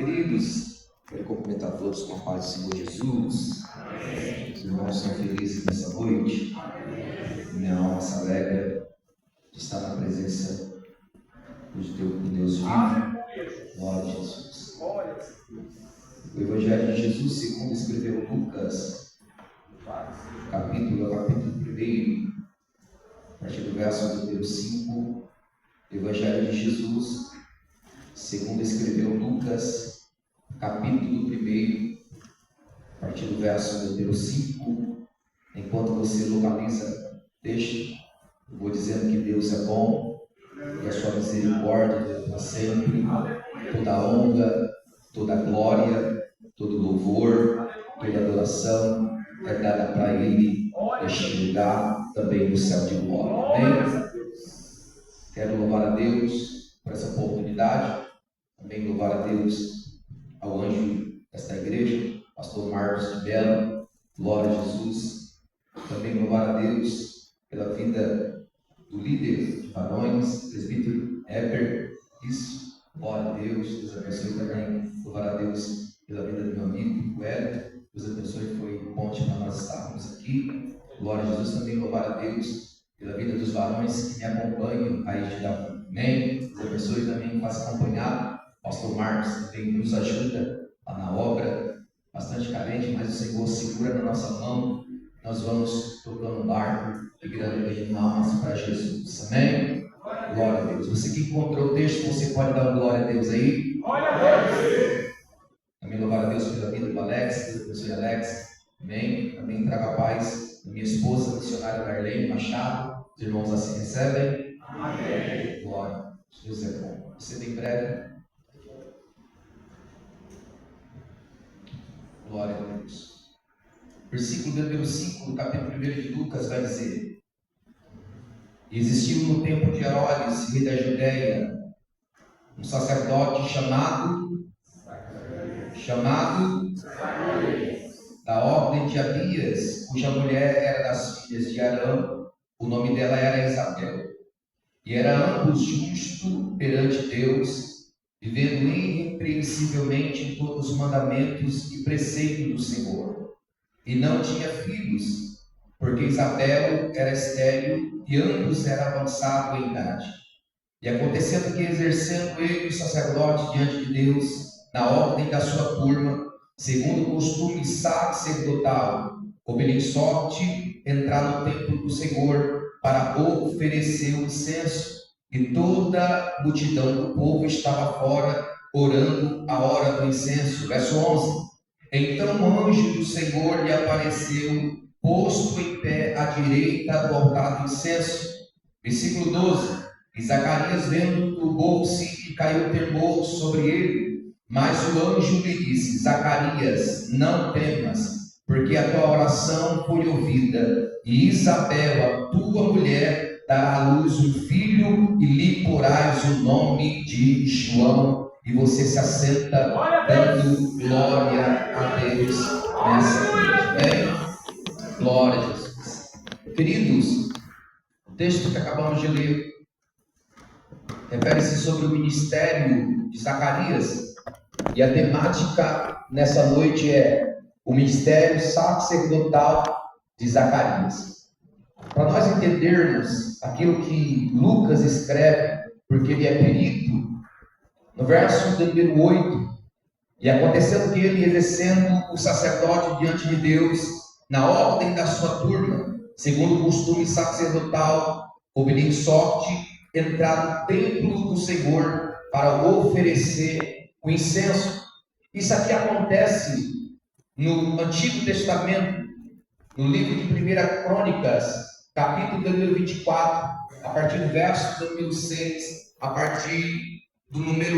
Queridos, quero cumprimentar todos com a paz do Senhor Jesus. Amém. Os irmãos são felizes nessa noite. Amém. Minha alma se alegra de estar na presença do Deus vivo. Glória a Jesus. O Evangelho de Jesus, segundo escreveu Lucas, capítulo 1, a partir do verso número 5. Evangelho de Jesus, segundo escreveu Lucas, capítulo 1, a partir do verso número 5. Enquanto você localiza, deixe, eu vou dizendo que Deus é bom e a sua misericórdia para sempre. Toda honra, toda glória, todo louvor, toda adoração é dada para Ele neste lugar, também no céu de glória. Amém? Quero louvar a Deus por essa oportunidade. Também louvar a Deus ao anjo desta igreja, pastor Marcos de Belo. Glória a Jesus. Também louvar a Deus pela vida do líder de varões, presbítero Heber. Isso, glória a Deus. Deus abençoe também. Louvar a Deus pela vida do meu amigo, o Hélio. Deus abençoe, foi ponte para nós estarmos aqui. Glória a Jesus. Também louvar a Deus pela vida dos varões que me acompanham aí de Davi. Amém? Deus abençoe também, faça acompanhar. Pastor Marcos também nos ajuda lá na obra, bastante carente, mas o Senhor segura na nossa mão. Nós vamos tocando o barco e virando almas para Jesus. Amém? Glória a Deus. Você que encontrou o texto, você pode dar glória a Deus aí? Glória a Deus. Também louvar a Deus pela vida do Alex. Deus abençoe Alex. Amém? Também traga a paz da minha esposa, missionária Darlene Machado. Os irmãos assim recebem. Amém. Glória. Deus é bom. Você tem breve. Glória a Deus. Versículo número 5 do capítulo 1 de Lucas vai dizer: existiu no tempo de Herodes, rei da Judéia, um sacerdote chamado da ordem de Abias, cuja mulher era das filhas de Arão. O nome dela era Isabel. E era ambos justos perante Deus, vivendo irrepreensivelmente em todos os mandamentos e preceitos do Senhor. E não tinha filhos, porque Isabel era estéril e ambos eram avançados em idade. E acontecendo que, exercendo ele o sacerdote diante de Deus, na ordem da sua turma, segundo o costume sacerdotal, coube-lhe sorte entrar no templo do Senhor para oferecer o incenso. E toda a multidão do povo estava fora, orando a hora do incenso. Verso 11. Então o anjo do Senhor lhe apareceu, posto em pé à direita do altar do incenso. Versículo 12. E Zacarias, vendo, turbou-se e caiu temor sobre ele. Mas o anjo lhe disse: Zacarias, não temas, porque a tua oração foi ouvida. E Isabel, a tua mulher, dará à luz um filho, e lhe porás o nome de João. E você se assenta dando glória a Deus nessa noite. Amém? Glória a Jesus. Queridos, o texto que acabamos de ler refere-se sobre o ministério de Zacarias. E a temática nessa noite é o ministério sacerdotal de Zacarias. Para nós entendermos aquilo que Lucas escreve, porque ele é perito, no verso número 8, e acontecendo que ele, exercendo o sacerdote diante de Deus, na ordem da sua turma, segundo o costume sacerdotal, coube-lhe sorte entrar no templo do Senhor para oferecer o incenso. Isso aqui acontece no Antigo Testamento, no livro de 1 Crônicas, capítulo número 24, a partir do verso número 6, a partir do número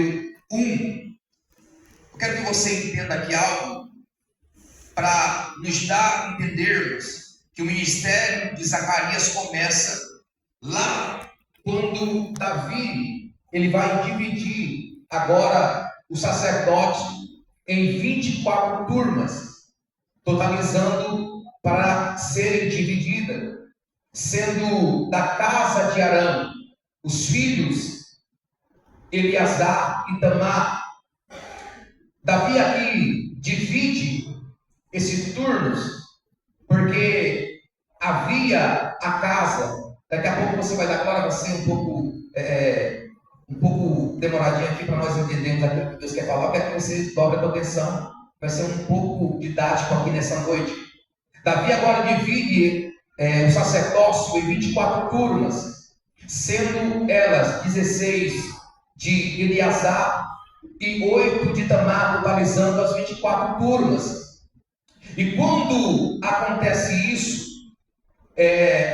1. Eu quero que você entenda aqui algo para nos dar a entendermos que o ministério de Zacarias começa lá quando Davi ele vai dividir agora o sacerdote em 24 turmas, totalizando para serem divididas, sendo da casa de Arão os filhos Eleazar e Tamar, Davi aqui divide esses turnos, porque havia a casa. Daqui a pouco você vai dar glória, vai ser um pouco demoradinho aqui para nós entendermos aquilo que Deus quer falar. Eu quero que você dobre a tua atenção. Vai ser um pouco didático aqui nessa noite. Davi agora divide o sacerdócio em 24 turmas, sendo elas 16 de Eleazar e 8 de Itamar, totalizando as 24 turmas. E quando acontece isso,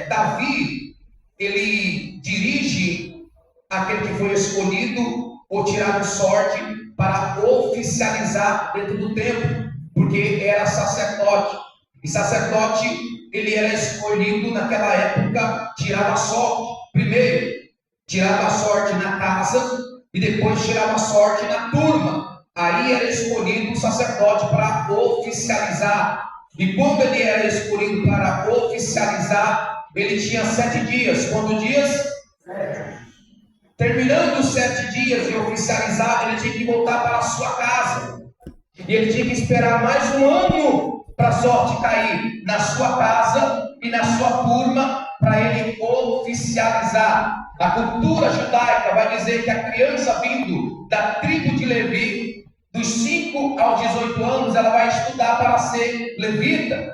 Davi, ele dirige aquele que foi escolhido ou tirado sorte para oficializar dentro do templo, porque era sacerdote. E sacerdote, ele era escolhido naquela época, tirava sorte. Primeiro, tirava sorte na casa e depois tirava sorte na turma. Aí era escolhido o sacerdote para oficializar. E quando ele era escolhido para oficializar, ele tinha 7 dias. Quantos dias? 7. Terminando os 7 dias de oficializar, ele tinha que voltar para a sua casa. E ele tinha que esperar mais um ano para a sorte cair na sua casa e na sua turma, para ele oficializar. A cultura judaica vai dizer que a criança vindo da tribo de Levi, dos 5 aos 18 anos, ela vai estudar para ser levita.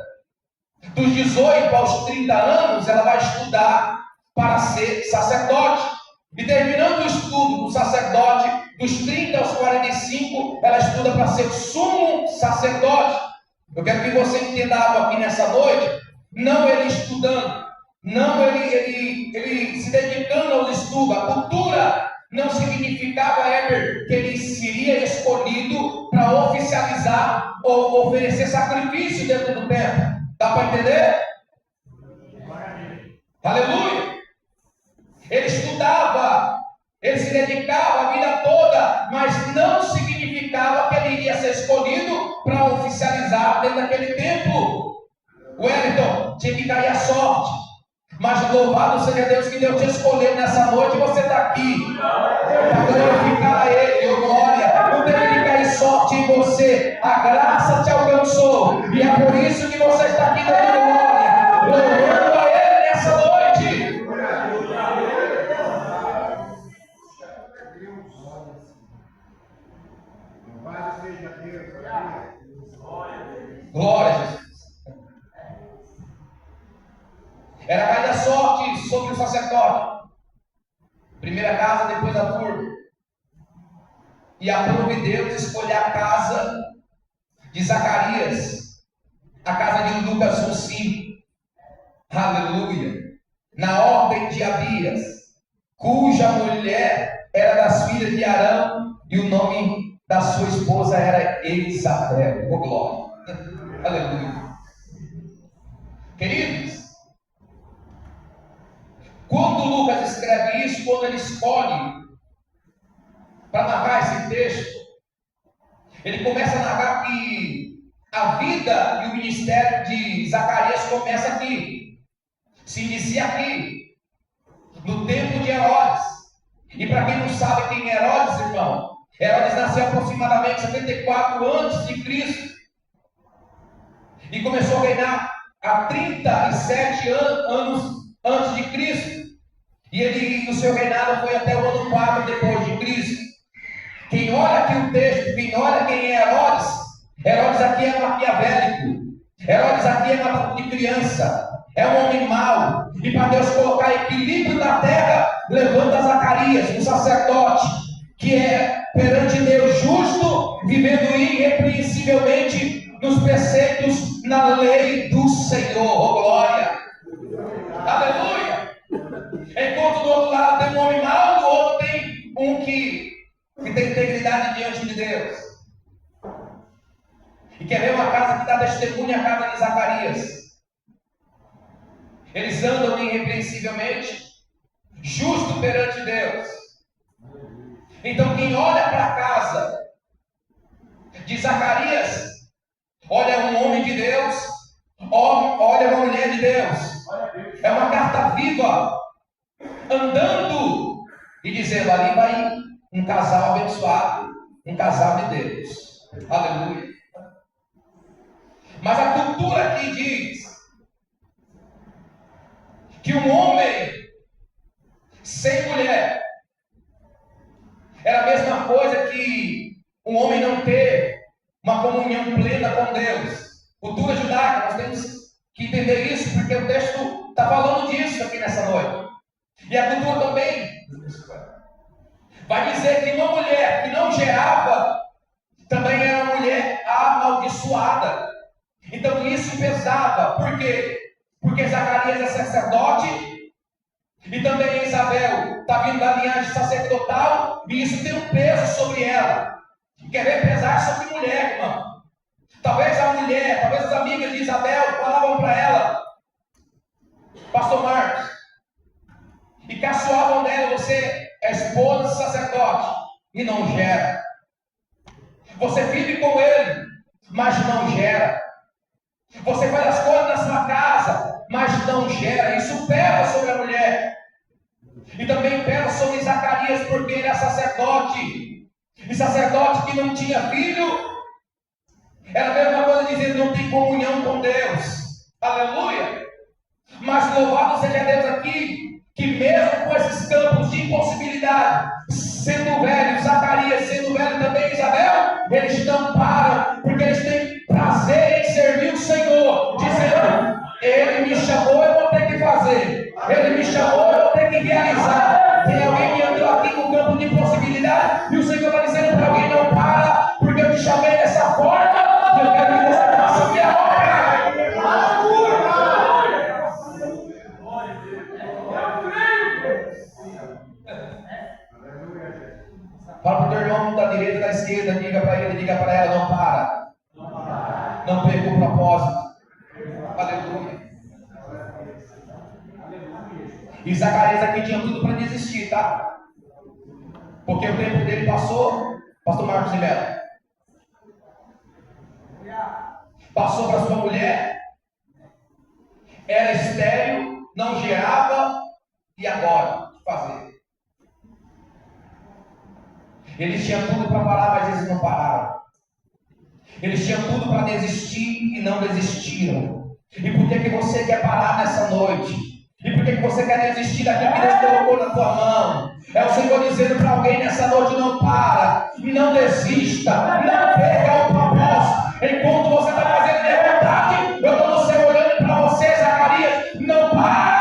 Dos 18 aos 30 anos, ela vai estudar para ser sacerdote. E terminando o estudo do sacerdote, dos 30 aos 45, ela estuda para ser sumo sacerdote. Eu quero que você entenda algo aqui nessa noite. Não ele estudando, não ele se dedicando ao estudo. A cultura não significava, Heber, que ele seria escolhido para oficializar ou oferecer sacrifício dentro do templo. Dá para entender? Aleluia! Ele estudava, ele se dedicava a vida toda, mas não significava que ele iria ser escolhido para oficializar dentro daquele templo. Wellington, tinha que cair a sorte, mas louvado seja Deus que Deus te escolheu nessa noite e você está aqui para glorificar a Ele. Glória, não teve que cair sorte em você, a graça te alcançou, e é por isso que você está aqui dando glória, louvando a Ele nessa noite. Glória a Jesus. Era cair a sorte sobre o sacerdote. Primeira casa, depois a turma. E aprove Deus escolher a casa de Zacarias, a casa de Lucas 1:5. Aleluia. Na ordem de Abias, cuja mulher era das filhas de Arão, e o nome da sua esposa era Elisabel. Oh, glória. Aleluia. Queridos, quando Lucas escreve isso, quando ele escolhe para narrar esse texto, ele começa a narrar que a vida e o ministério de Zacarias começa aqui, se inicia aqui, no tempo de Herodes. E para quem não sabe quem é Herodes, irmão, Herodes nasceu aproximadamente 74 a.C. e começou a reinar há 37 anos antes de Cristo. E o seu reinado foi até o ano 4 depois de Cristo. Quem olha aqui o texto, quem olha quem é Herodes, Herodes aqui é maquiavélico, Herodes aqui é matador de criança, é um homem mau. E para Deus colocar equilíbrio na terra, levanta Zacarias, um sacerdote, que é perante Deus justo, vivendo irrepreensivelmente nos preceitos, na lei do Senhor. Oh, glória! Aleluia! Enquanto do outro lado tem um homem mau, do outro tem um que tem integridade diante de Deus. E quer ver uma casa que dá testemunha, a casa de Zacarias. Eles andam irrepreensivelmente, justo perante Deus. Então quem olha para a casa de Zacarias, olha um homem de Deus, olha uma mulher de Deus. É uma carta viva, andando e dizendo: ali vai um casal abençoado, um casal de Deus. Aleluia. Mas a cultura aqui diz que um homem sem mulher era a mesma coisa que um homem não ter uma comunhão plena com Deus. Cultura judaica, nós temos que entender isso, porque o texto está falando disso aqui nessa noite. E a cultura também vai dizer que uma mulher que não gerava também era uma mulher amaldiçoada. Então isso pesava. Por quê? Porque Zacarias é sacerdote e também Isabel está vindo da linhagem sacerdotal, e isso tem um peso sobre ela. Quer ver pesar sobre mulher, irmão? Talvez a mulher, talvez as amigas de Isabel falavam para ela, pastor Marcos, e caçoavam dela: você é esposa de sacerdote e não gera. Você vive com ele, mas não gera. Você faz as coisas na sua casa, mas não gera. Isso pesa sobre a mulher. E também pesa sobre Zacarias, porque ele é sacerdote. E sacerdote que não tinha filho, era a mesma coisa dizer não tem comunhão com Deus. Aleluia. Mas louvado seja Deus aqui, que mesmo com esses campos de impossibilidade, sendo velho, Zacarias sendo velho também, Isabel, eles não param, porque eles têm prazer em servir o Senhor, dizendo: ele me chamou, eu vou ter que fazer. Ele me chamou, eu vou ter que realizar. Tem alguém que entrou aqui com campo de impossibilidade, e o Senhor está dizendo para alguém: não para, porque eu te chamei dessa forma, e eu quero que você faça a minha obra. Fala para o teu irmão da direita e da esquerda, diga para ele, diga para ela: não para. Não perca o propósito. Aleluia. E Zacarias aqui tinha tudo para desistir, tá? Porque o tempo dele passou, pastor Marcos de Mello. Passou para sua mulher, era estéril, não gerava, e agora? O que fazer? Eles tinham tudo para parar, mas eles não pararam. Eles tinham tudo para desistir e não desistiram. E por que você quer parar nessa noite? E por que você quer desistir daquilo que Deus colocou na tua mão? É o Senhor dizendo para alguém nessa noite: não para, não desista, não perca o propósito. Enquanto você está fazendo minha vontade, eu estou no céu olhando para você, Zacarias. Não para!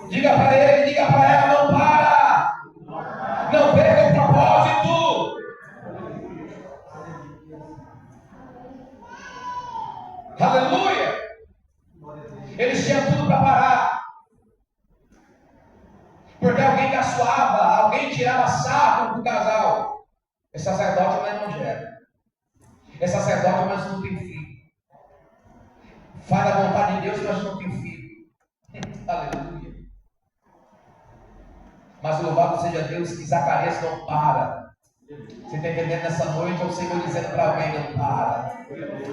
Diga para ele, diga para ela: não para! Não perca o propósito! Aleluia! Eles tinham tudo para parar, porque alguém caçoava, alguém tirava sarro do casal. É sacerdote, mas não gera. É sacerdote, mas não tem filho. Faz a vontade de Deus, mas não tem filho. Aleluia. Mas louvado seja Deus que Zacarias não para. Você está entendendo nessa noite? É o Senhor dizendo para alguém: não para.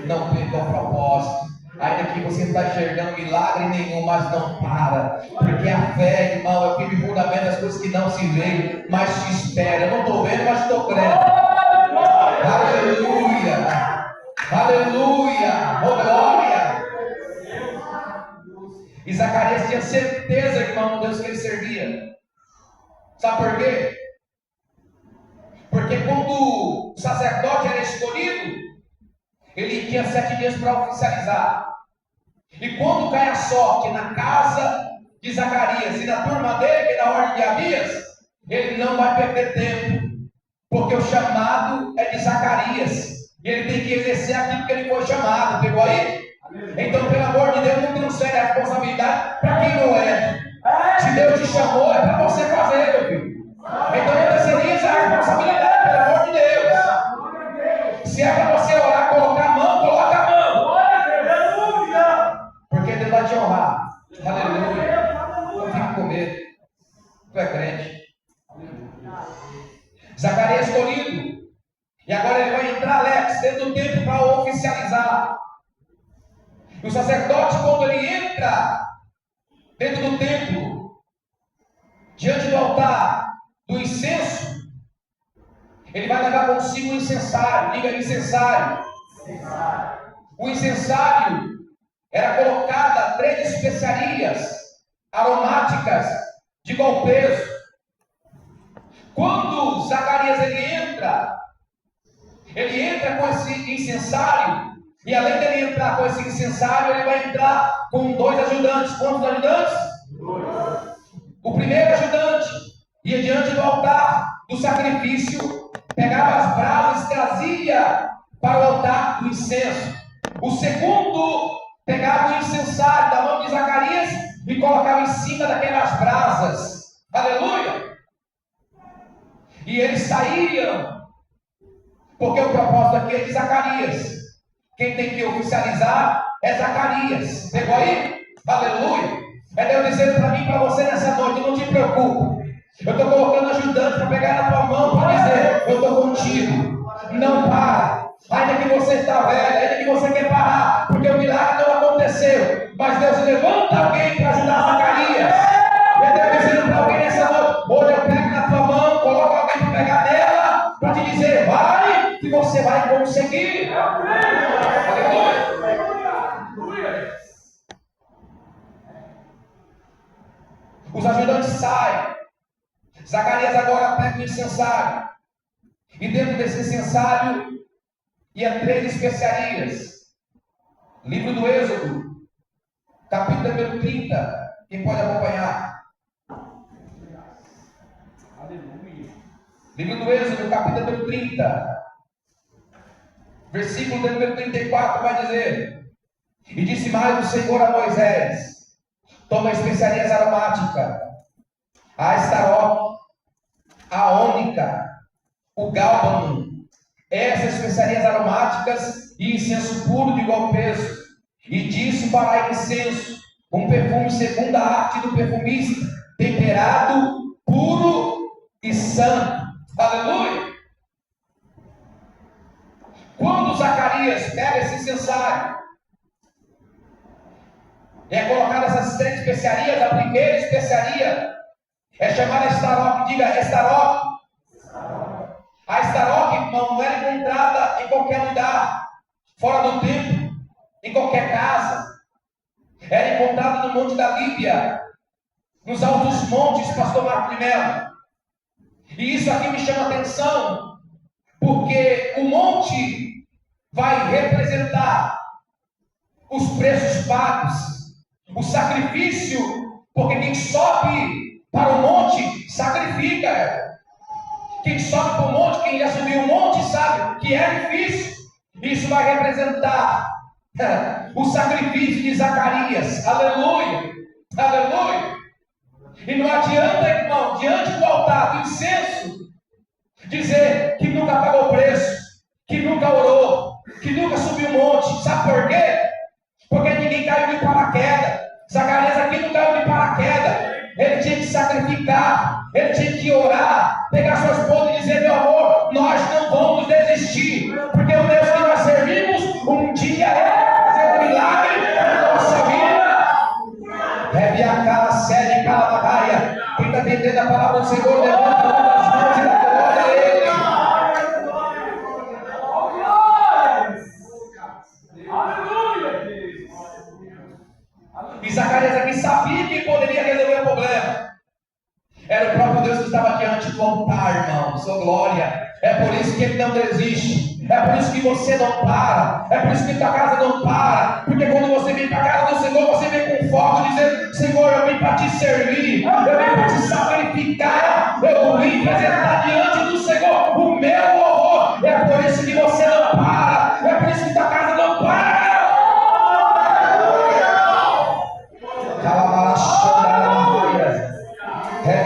Não perca o propósito. Ainda que você não está enxergando milagre nenhum, mas não para. Porque a fé, irmão, é o firme fundamento das coisas que não se veem, mas se espera. Eu não estou vendo, mas estou crendo. Aleluia! Aleluia! Oh, glória! E Zacarias tinha certeza, irmão, do Deus que ele servia. Sabe por quê? Porque quando o sacerdote era escolhido, ele tinha 7 dias para oficializar. E quando cai a sorte na casa de Zacarias e na turma dele, que é na ordem de Abias, ele não vai perder tempo, porque o chamado é de Zacarias, e ele tem que exercer aquilo que ele foi chamado. Pegou aí? Então, pelo amor de Deus, não transfere a responsabilidade para quem não é. Se Deus te chamou, é para você fazer, meu filho. Então não terceiriza a responsabilidade, pelo amor de Deus. Se é para você orar, colocar a mão, coloca a mão. Porque Deus vai te honrar. Aleluia. Não fique com medo. Tu é crente. Zacarias escolhido. E agora ele vai entrar, Alex, dentro do templo para oficializar. E o sacerdote, quando ele entra dentro do templo, diante do altar do incenso, Ele vai levar consigo o incensário. Diga incensário. O incensário era colocada 3 especiarias aromáticas de igual peso. Quando Zacarias ele entra com esse incensário, e além dele entrar com esse incensário, ele vai entrar com 2 ajudantes. Quantos ajudantes? 2. O primeiro ajudante ia diante do altar do sacrifício, pegava as brasas e trazia para o altar do incenso. O segundo pegava o incensário da mão de Zacarias e colocava em cima daquelas brasas. Aleluia! E eles saíam, porque o propósito aqui é de Zacarias. Quem tem que oficializar é Zacarias. Pegou aí? Aleluia! É Deus dizendo para mim e para você nessa noite: não te preocupe. Eu estou colocando ajudante para pegar na tua mão, para dizer: eu estou contigo. Não para. Ainda que você está velho, ainda que você quer parar, porque o milagre não aconteceu. Mas Deus levanta alguém para ajudar Zacarias. E é Deus dizendo para alguém nessa noite: hoje eu pego na tua mão, coloco alguém para pegar nela, para te dizer: vai, que você vai conseguir. Aleluia. Os ajudantes saem. Zacarias agora pega o incensário. E dentro desse incensário ia 3 especiarias. Livro do Êxodo, capítulo número 30. Quem pode acompanhar? Aleluia. Livro do Êxodo, capítulo número 30. Versículo número 34 vai dizer: e disse mais o Senhor a Moisés: toma especiarias aromáticas, a estaroque, a ônica, o gálbano, essas especiarias aromáticas e incenso puro de igual peso, e disso fará incenso, um perfume segundo a arte do perfumista, temperado, puro e santo. Aleluia! Quando Zacarias pega esse incensário, é colocada essas 3 especiarias. A primeira especiaria é chamada estaroque. Diga estaroque. A estaroque, irmão, não era encontrada em qualquer lugar, fora do templo, em qualquer casa. Era encontrada no Monte da Líbia, nos altos montes, pastor Marco de Mello. E isso aqui me chama a atenção, porque o monte vai representar os preços pagos, o sacrifício, porque quem sobe para o monte sacrifica. Quem sobe para o monte, quem já subiu o monte, sabe que é difícil. Isso vai representar o sacrifício de Zacarias. Aleluia, aleluia. E não adianta, irmão, diante do altar do incenso, dizer que nunca pagou preço, que nunca orou, que nunca subiu o monte. Sabe por quê? Porque ninguém caiu de paraquedas. Zacarias aqui não caiu de paraquedas. Ele tinha que sacrificar, ele tinha que orar, pegar sua esposa e dizer: meu amor, nós não vamos desistir, porque o Deus que nós servimos um dia é fazer um milagre na nossa vida. Rebe a cara séria e cala a raia. Quem está entendendo a palavra do Senhor, levanta uma das mãos e dá glória a Ele. E Zacarias aqui sabia que poderia resolver o problema. Era o próprio Deus que estava diante do altar, irmão. Sua glória. É por isso que Ele não desiste. É por isso que você não para. É por isso que tua casa não para. Porque quando você vem para a casa do Senhor, você vem com foco, dizendo: Senhor, eu vim para te servir. Eu vim para te sacrificar. Eu vim apresentar diante do Senhor o meu louvor. É por isso que você não para. É por isso que tua casa não para.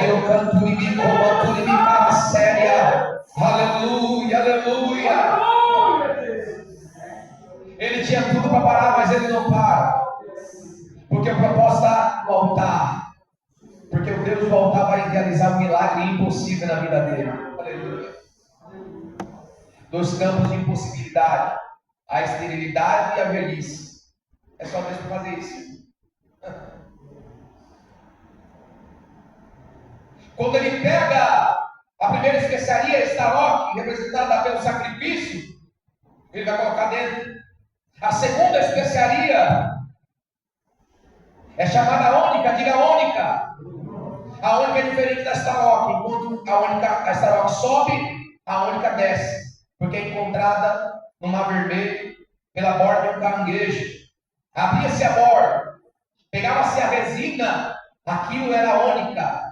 Eu canto e me comando e me para séria. Aleluia, aleluia. Ele tinha tudo para parar, mas ele não para. Porque o propósito está no altar. Porque o Deus do altar vai realizar um milagre impossível na vida dele. Aleluia. 2 campos de impossibilidade: a esterilidade e a velhice. É só Deus para fazer isso. Quando ele pega a primeira primeira especiaria, Estaroque, representada pelo sacrifício, ele vai colocar dentro. A segunda especiaria é chamada ônica, diga ônica. A ônica é diferente da Estaroque. Enquanto a Estaroque sobe, a ônica desce, porque é encontrada no Mar Vermelho, pela borda de um caranguejo. Abria-se a borda, pegava-se a resina, aquilo era ônica.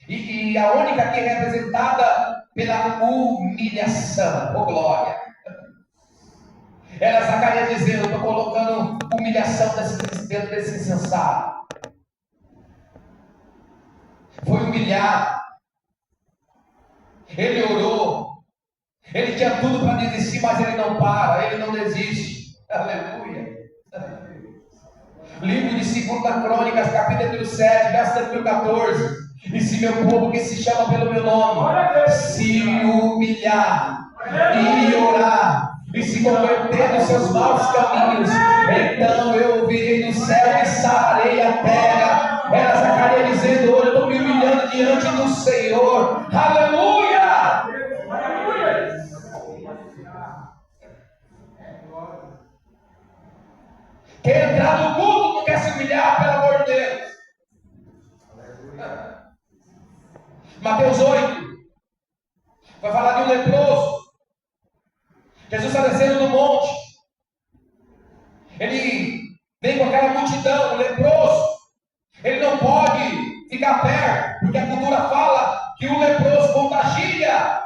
E a ônica aqui é representada pela humilhação. Oh glória! Era Zacarias dizendo: estou colocando humilhação dentro desse insensato. Foi humilhado. Ele orou. Ele tinha tudo para desistir, mas ele não para, ele não desiste. Aleluia. Livro de 2 Crônicas, capítulo 7, verso 14. E se meu povo que se chama pelo meu nome se humilhar e orar e se converter dos seus maus caminhos, então eu ouvirei do céu e sararei a terra. Era Zacarias dizendo: hoje eu estou me humilhando diante do Senhor. Aleluia! Quer entrar no culto, não quer se humilhar, pelo amor de Deus. Mateus 8 vai falar de um leproso. Jesus está descendo do monte. Ele vem com aquela multidão, o leproso. Ele não pode ficar perto, porque a cultura fala que o leproso contagia.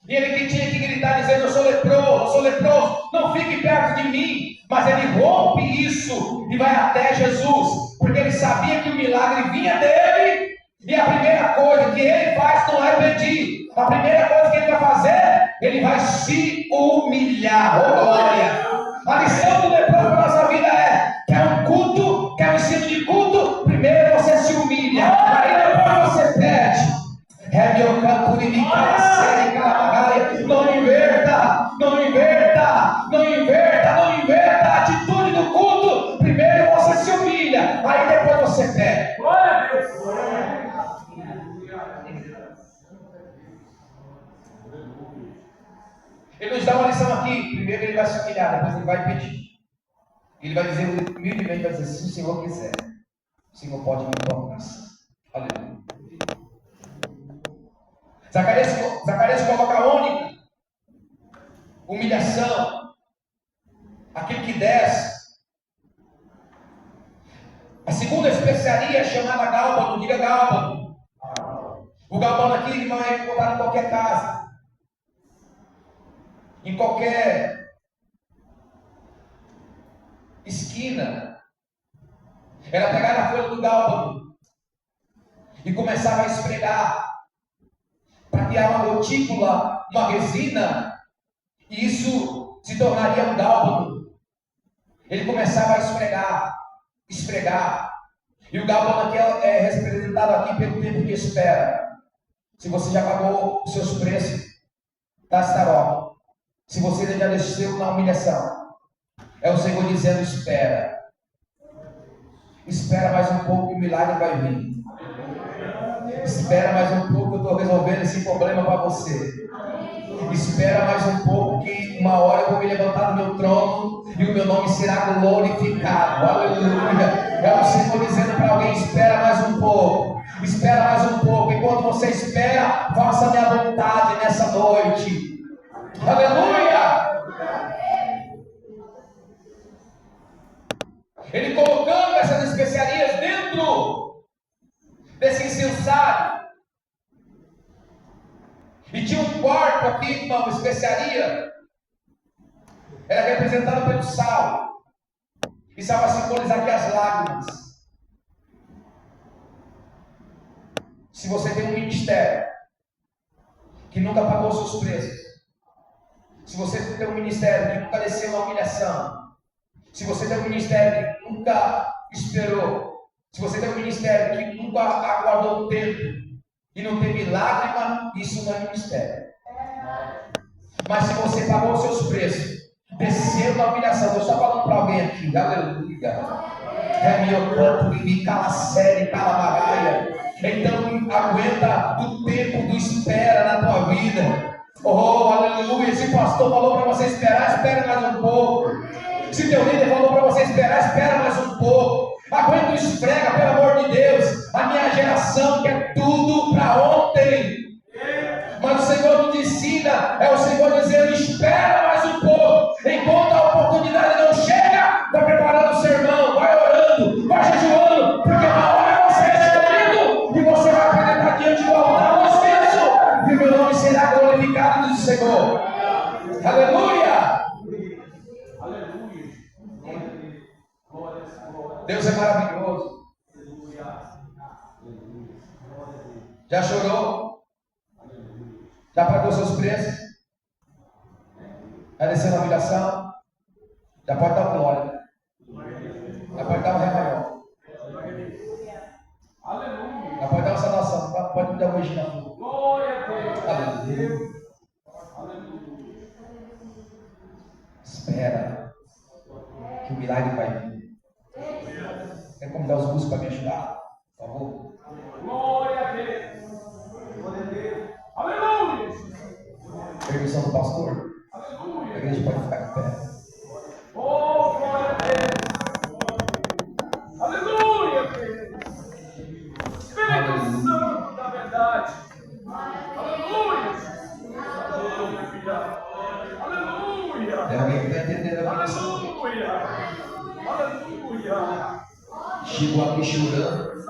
E ele que tinha que gritar dizendo: eu sou leproso, não fique perto de mim. Mas ele rompe isso e vai até Jesus, porque ele sabia que o milagre vinha dele. E a primeira coisa que ele faz não é pedir. A primeira coisa que ele vai fazer, ele vai se humilhar. Oh glória! A lição do leproso para a nossa vida é: quer um culto, quer um ensino de culto? Primeiro você se humilha, aí depois você pede. É meu canto de mim, não inverta, não inverta, não inverta, não inverta a atitude do culto. Primeiro você se humilha, aí depois você pede. Glória a Deus. Ele nos dá uma lição aqui. Primeiro ele vai se humilhar, depois ele vai pedir. Ele vai dizer humildemente, vai dizer: se o Senhor quiser, o Senhor pode me dar uma graça. Aleluia. Zacarias coloca a ônica, humilhação, aquilo que desce. A segunda especiaria é chamada gálbano, diga gálbano. O gálbano aqui não é encontrado em qualquer casa, em qualquer esquina. Era pegar na folha do gálbano e começava a esfregar, para criar uma gotícula, uma resina, e isso se tornaria um gálbano. Ele começava a esfregar, e o gálbano aqui é representado aqui pelo tempo de espera. Se você já pagou os seus preços da Estaroque, se você já desceu na humilhação, é o Senhor dizendo: espera mais um pouco que o milagre vai vir. Espera mais um pouco, eu estou resolvendo esse problema para você. Espera mais um pouco, que uma hora eu vou me levantar do meu trono e o meu nome será glorificado. Aleluia. É o Senhor dizendo para alguém: espera mais um pouco. Espera mais um pouco. Enquanto você espera, faça a minha vontade nessa noite. Aleluia. Ele colocando essas especiarias dentro desse incensário. E tinha um quarto aqui, uma especiaria. Era representado pelo sal. E sal vai simbolizar aqui as lágrimas. Se você tem um ministério que nunca pagou seus preços, se você tem um ministério que nunca desceu na humilhação, se você tem um ministério que nunca esperou, se você tem um ministério que nunca aguardou o tempo e não teve lágrima, isso não é ministério. Mas se você pagou os seus preços, desceu na humilhação, Deus está falando para alguém aqui, aleluia. É meu canto e me cala série, cala bagaia. Então aguenta o tempo do espera na tua vida. Oh, aleluia. Se o pastor falou para você esperar, espere mais um pouco. Se teu líder falou para você esperar, espera mais um pouco. Aguenta o esfrega, pelo amor de Deus. A minha geração quer tudo para ontem. Mas o Senhor nos ensina, é o Senhor dizendo, espera mais um pouco. Enquanto a oportunidade não chega, vai preparando o sermão, vai orando, vai jejuando, porque na hora você é escolhido e você vai apresentar diante do altar o incenso, e o meu nome será glorificado, diz o Senhor. Aleluia! Deus é maravilhoso. Já chorou? Já pagou seus preços? Já desceu na humilhação? Já pode dar glória. Já pode dar um ré maior. Já pode dar uma saudação. Pode me dar um beijinho na flor. Aleluia. Espera que o milagre vai vir. Quero convidar os músicos para me ajudar, por favor. Glória a Deus. Glória a Deus. Aleluia. Permissão do pastor. Aleluia. A igreja pode ficar de pé. Oh, glória a Deus. Aleluia. Espírito Santo da verdade. Aleluia. Aleluia. É alguém que está entendendo a missão? Aleluia. Aleluia. Chegou aqui chorando,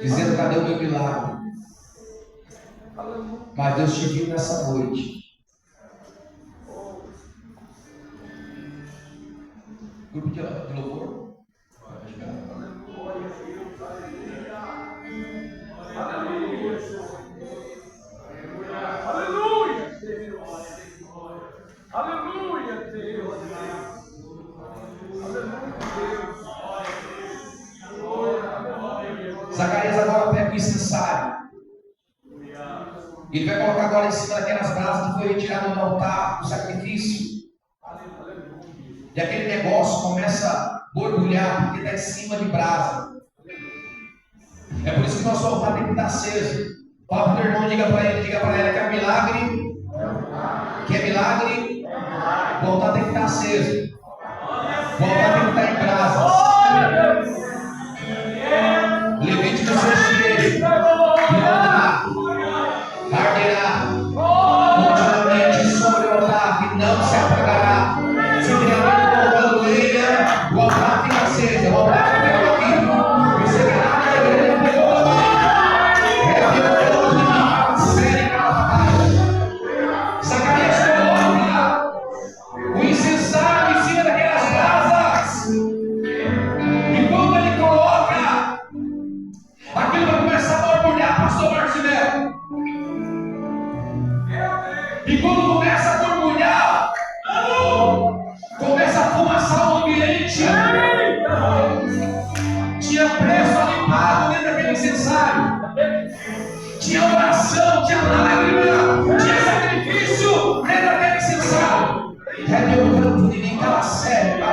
dizendo: cadê o meu milagre? Mas Deus te viu nessa noite. Grupo de louvor. Aleluia. Aleluia. Aleluia, Deus. Zacarias agora pega o incensário. Ele vai colocar agora em cima daquelas brasas que foi retirado do altar, do sacrifício. E aquele negócio começa a borbulhar, porque está em cima de brasa. É por isso que nosso altar tem que estar aceso. Fala para o irmão, diga para ele, diga para ela que é milagre. Que é milagre. O altar tem que estar aceso. O altar tem que estar em brasas. Levítico 6:13. E o altar arderá continuamente sobre o altar, que não se apagará. Se tiver colocando lenha, o altar fica aceso. O altar fica aqui. Você verá que a igreja pegou Zacarias coloca o incensário em cima daquelas brasas. E quando ele coloca, aquilo vai começar a borbulhar, pastor Marcinelo. E quando começa a borbulhar, começa a fumaçar o ambiente. Tinha preço ali pago dentro daquele incensário. Tinha oração, tinha lágrima, tinha sacrifício dentro daquele incensário. É meu canto, ninguém cala sério.